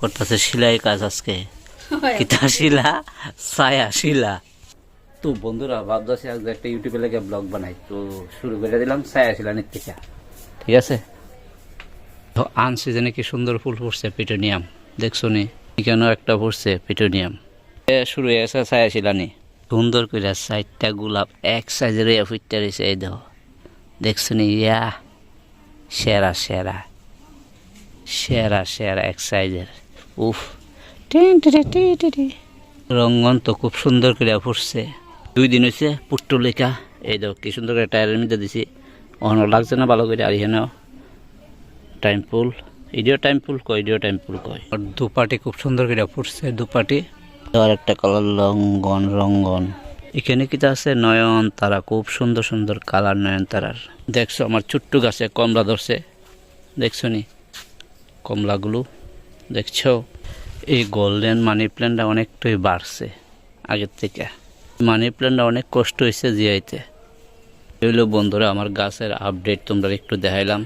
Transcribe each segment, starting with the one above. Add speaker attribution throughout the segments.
Speaker 1: করতেছে সেলাই কাজ আজকে কিতা শিলা ছায়া শিলা। তো বন্ধুরা ভাবতেছি আজকে একটা ইউটিউবে লেগে ব্লগ বানাই, তো শুরু করে দিলাম ছায়া শিলা নিতে। ঠিক আছে, তো আনসিজনে কি সুন্দর ফুল ফুটছে পিটোনিয়াম, দেখছো নি? এখানেও একটা ফুটছে পিটোনিয়াম। শুরু হয়ে গেছে ছায়া শিলানি সুন্দর করে 4টা গোলাপ এক সাইজের ফুটতে রয়েছে। এই দেখো, দেখছো নি? ইয়া সেরা সেরা সেরা সেরা এক সাইজের। উফ, রঙ্গন তো খুব সুন্দর করে ফুটছে। 2 দিন হয়েছে পুট্টু লেখা। এই দেখো কি সুন্দর করে টায়ারের মধ্যে দিছি, অন্য লাগছে না ভালো করে। আর এখানেও টাইম ফুল, এডিও টাইম ফুল কয়, এডিও টাইম ফুল কয়। আর দুপাটি খুব সুন্দর করে ফুটছে দুপাটি। আর একটা কালার রঙ্গন রঙ্গন। এখানে কিটা আছে নয়ন তারা, খুব সুন্দর সুন্দর কালার নয়ন তারার। দেখছো আমার ছোট্ট গাছে কমলা ধরছে, দেখছো নি কমলাগুলো? দেখছো এই গোল্ডেন মানি প্ল্যান্টটা অনেকটাই বাড়ছে আগের থেকে। মানি প্ল্যান্টটা অনেক কষ্ট হয়েছে জিয়াইতে। এগুলো বন্ধুরা আমার গাছের আপডেট তোমরা একটু দেখাইলাম।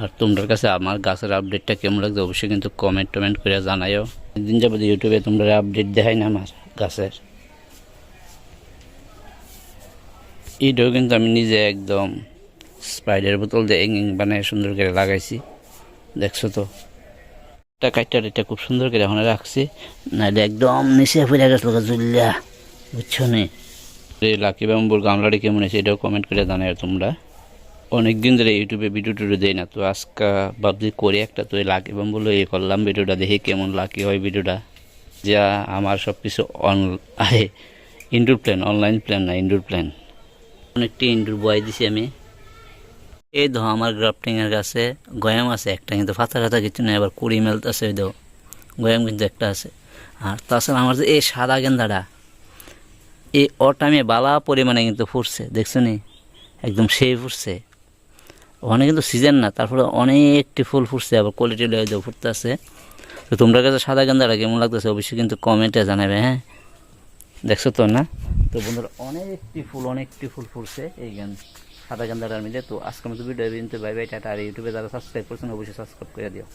Speaker 1: আর তোমাদের কাছে আমার গাছের আপডেটটা কেমন লাগছে অবশ্যই কিন্তু কমেন্ট করে জানাইও। একদিন যাবো ইউটিউবে তোমরা আপডেট দেখাই না আমার গাছের। এইটাও কিন্তু আমি নিজে একদম স্প্রাইটের বোতল দিয়ে বানিয়ে সুন্দর করে লাগাইছি, দেখছো তো? এটা কাইটার এটা খুব সুন্দর করে এখন রাখছি, নাহলে একদম নিচে ফিরে গেছিল জুল্লা, বুঝছো নি? লাকি বাম্বুর গামলাটি কেমন হয়েছে এটাও কমেন্ট করে জানাই তোমরা। অনেকদিন ধরে ইউটিউবে ভিডিও টিডিও দেয় না, তো আজকে ভাবছি করি একটা। তো লাকি বাম্বুলো এই করলাম ভিডিওটা, দেখি কেমন লাকি হয় ভিডিওটা। যা আমার সব কিছু ইনডোর প্ল্যান, অনলাইন প্ল্যান না, ইনডোর প্ল্যান। অনেকটি ইনডোর বয় দিছি আমি। এই ধো আমার গ্রাফটিংয়ের গাছে গয়াম আছে একটা, কিন্তু ফাতা ফাতা কিছু নেই। আবার কুড়ি মেলতেছে, ওই ধো গয়াম কিন্তু একটা আছে। আর তাছাড়া আমার যে এই সাদা গেন্দাটা, এই অটামে বালা পরিমাণে কিন্তু ফুটছে, দেখছো নি? একদম সেই ফুটছে। ওখানে কিন্তু সিজন না, তারপরে অনেকটি ফুল ফুটছে, আবার কোয়ালিটি লয়ে ফুটতে আছে। তো তোমরা কাছে সাদা গেন্দাটা কেমন লাগতেছে অবশ্যই কিন্তু কমেন্টে জানাবে। হ্যাঁ, দেখছো তো না? তো বন্ধুরা অনেকটি ফুল ফুটছে এই সাদা গেন্দাটার মধ্যে। তো আজকের মতো ভিডিও বাই বাই, টাটা। আর ইউটিউবে যারা সাবস্ক্রাইব করছেন অবশ্যই সাবস্ক্রাইব করে দিও।